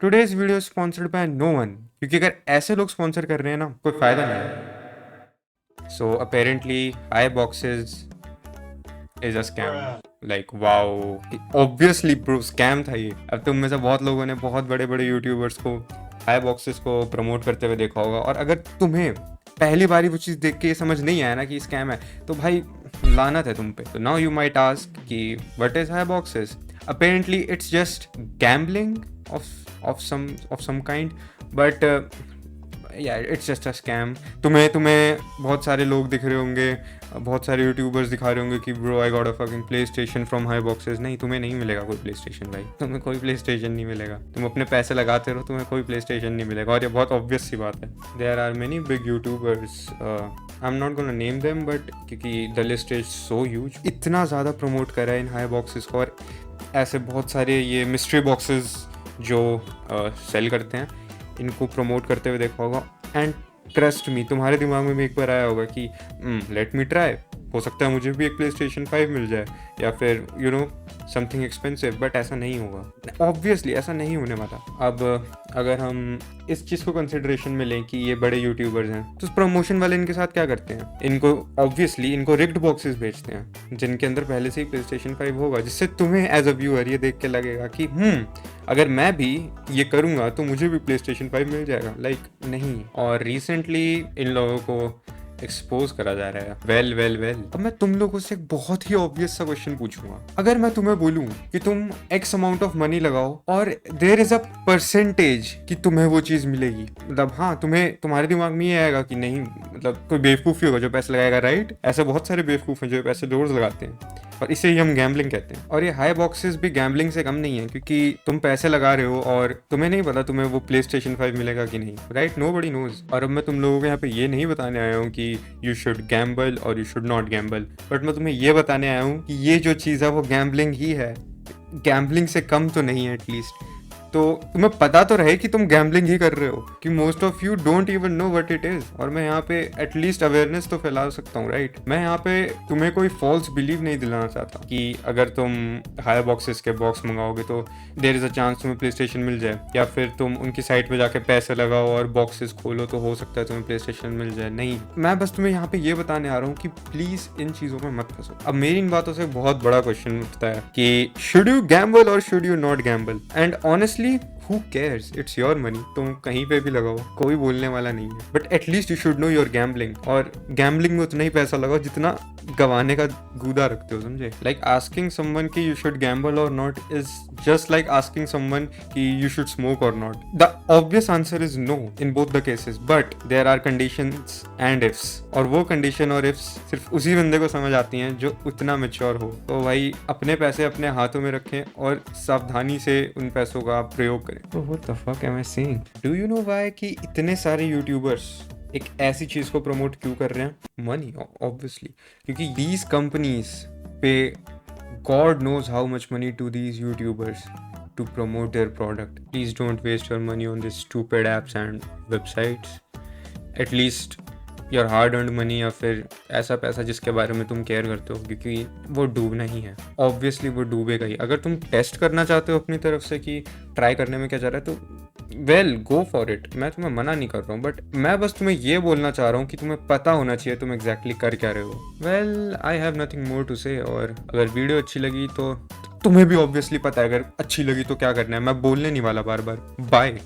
Today's video sponsored by no one, क्योंकि अगर ऐसे लोग स्पॉन्सर कर रहे हैं ना, कोई फायदा नहीं है। So apparently high boxes is a scam. Like wow, obviously bro scam था ये। अब तुम में से बहुत लोगों ने बहुत बड़े बड़े यूट्यूबर्स को हाई बॉक्सेस को प्रमोट करते हुए देखा होगा, और अगर तुम्हें पहली बारी वो चीज़ देख के ये समझ नहीं आया ना कि स्कैम है, तो भाई लानत है तुम पे। तो नाउ यू माइट आस्क कि what is high boxes. Apparently it's just gambling of some kind, but it's just a scam. तुम्हें बहुत सारे लोग दिख रहे होंगे, बहुत सारे यूट्यूबर्स दिखा रहे होंगे कि bro I got a fucking play station from high boxes. नहीं, तुम्हें नहीं मिलेगा कोई प्ले स्टेशन भाई, तुम्हें कोई प्ले स्टेशन नहीं मिलेगा। तुम अपने पैसे लगाते रहो, तुम्हें कोई प्ले स्टेशन नहीं मिलेगा, और ये बहुत ऑब्वियस सी बात है। There are many big YouTubers, I am not gonna name them, but क्योंकि the list is so huge, इतना ज़्यादा प्रमोट करा है इन हाई बॉक्सेस को। और ऐसे बहुत सारे ये मिस्ट्री बॉक्सेस जो सेल करते हैं, इनको प्रमोट करते हुए देखा होगा। एंड ट्रस्ट मी, तुम्हारे दिमाग में भी एक बार आया होगा कि लेट मी ट्राई, हो सकता है मुझे भी एक प्ले स्टेशन 5 मिल जाए, या फिर you know something expensive. But ऐसा नहीं होगा, ऑब्वियसली ऐसा नहीं होने वाला। अब अगर हम इस चीज़ को कंसिडरेशन में लें कि ये बड़े यूट्यूबर्स हैं, तो प्रमोशन वाले इनके साथ क्या करते हैं, इनको ऑब्वियसली इनको रिग्ड बॉक्सेस बेचते हैं जिनके अंदर पहले से ही प्ले स्टेशन 5 होगा, जिससे तुम्हें एज अ व्यूअर ये देख के लगेगा कि अगर मैं भी ये करूँगा तो मुझे भी प्ले स्टेशन 5 मिल जाएगा। लाइक नहीं। और रिसेंटली इन लोगों को एक्सपोज करा जा रहा है। वेल अब मैं तुम लोगों से एक बहुत ही ऑब्वियस सा क्वेश्चन पूछूंगा। अगर मैं तुम्हें बोलूं कि तुम एक्स अमाउंट ऑफ मनी लगाओ और देयर इज अ परसेंटेज कि तुम्हें वो चीज मिलेगी, मतलब हाँ, तुम्हें तुम्हारे दिमाग में ये आएगा कि नहीं, मतलब कोई बेवकूफ़ ही होगा जो पैसे लगाएगा, राइट? ऐसे बहुत सारे बेवकूफ़ हैं जो पैसे रोज लगाते हैं, और इसे ही हम गैम्बलिंग कहते हैं। और ये हाई बॉक्सेस भी गैम्बलिंग से कम नहीं है, क्योंकि तुम पैसे लगा रहे हो और तुम्हें नहीं पता तुम्हें वो प्ले स्टेशन 5 मिलेगा कि नहीं, राइट? Nobody knows. और अब मैं तुम लोगों को यहाँ पे ये नहीं बताने आया हूँ कि यू शुड गैम्बल और you should not Gamble, but मैं तुम्हें ये बताने आया हूँ कि ये जो चीज़ है वो गैम्बलिंग ही है, गैम्बलिंग से कम तो नहीं है एटलीस्ट। तो तुम्हें पता तो रहे कि तुम गैम्बलिंग ही कर रहे हो, कि most of you don't even know what it is. और मैं यहाँ पे एटलीस्ट अवेयरनेस तो फैला सकता हूँ, राइट? मैं यहाँ पे तुम्हें कोई फॉल्स बिलीव नहीं दिलाना चाहता कि अगर तुम हायर बॉक्सेस के बॉक्स मंगाओगे तो देयर इज अ चांस तुम्हें प्ले स्टेशन मिल जाए, या फिर तुम उनकी साइट पे जाके पैसे लगाओ और बॉक्सेस खोलो तो हो सकता है तुम्हें प्ले स्टेशन मिल जाए। नहीं, मैं बस तुम्हें यहाँ पे ये बताने आ रहा हूँ कि प्लीज इन चीजों में मत फंसो। अब मेरी इन बातों से बहुत बड़ा क्वेश्चन उठता है कि शुड यू गैम्बल और should you not Gamble? And honestly who cares, it's your money, तुम कहीं पे भी लगाओ, कोई बोलने वाला नहीं है। But at least you should know your gambling, और गैम्बलिंग में उतना ही पैसा लगाओ जितना गवाने का गूदा रखते हो, समझे? लाइक आस्किंग समवन कि you should gamble or not is just like asking someone कि you should smoke or not. The obvious answer is no in both the cases, but there are conditions and ifs, और वो condition और ifs सिर्फ उसी बंदे को समझ आती हैं जो उतना मैच्योर हो। तो भाई अपने पैसे अपने हाथों में रखें और सावधानी से उन पैसों का प्रयोग करें। तो what the fuck am I saying? Do you know why कि इतने सारे यूट्यूबर्स एक ऐसी चीज को प्रमोट क्यों कर रहे हैं? मनी, ऑब्वियसली, क्योंकि these companies pay God knows how much money to these YouTubers to promote their product. Please don't waste your money on these stupid apps and websites. At least your hard earned money, या फिर ऐसा पैसा जिसके बारे में तुम care करते हो, क्योंकि वो डूबना ही है। ऑब्वियसली वो डूबेगा ही। अगर तुम टेस्ट करना चाहते हो अपनी तरफ से कि ट्राई करने में क्या जा रहा है, तो वेल गो फॉर इट, मैं तुम्हें मना नहीं कर रहा हूँ, बट मैं बस तुम्हें ये बोलना चाह रहा हूँ कि तुम्हें पता होना चाहिए तुम एग्जैक्टली कर क्या रहे हो। Well I have nothing more to say. और अगर वीडियो अच्छी लगी तो तुम्हें भी ऑब्वियसली पता है अगर अच्छी लगी तो क्या करना है, मैं बोलने नहीं वाला बार बार। बाय।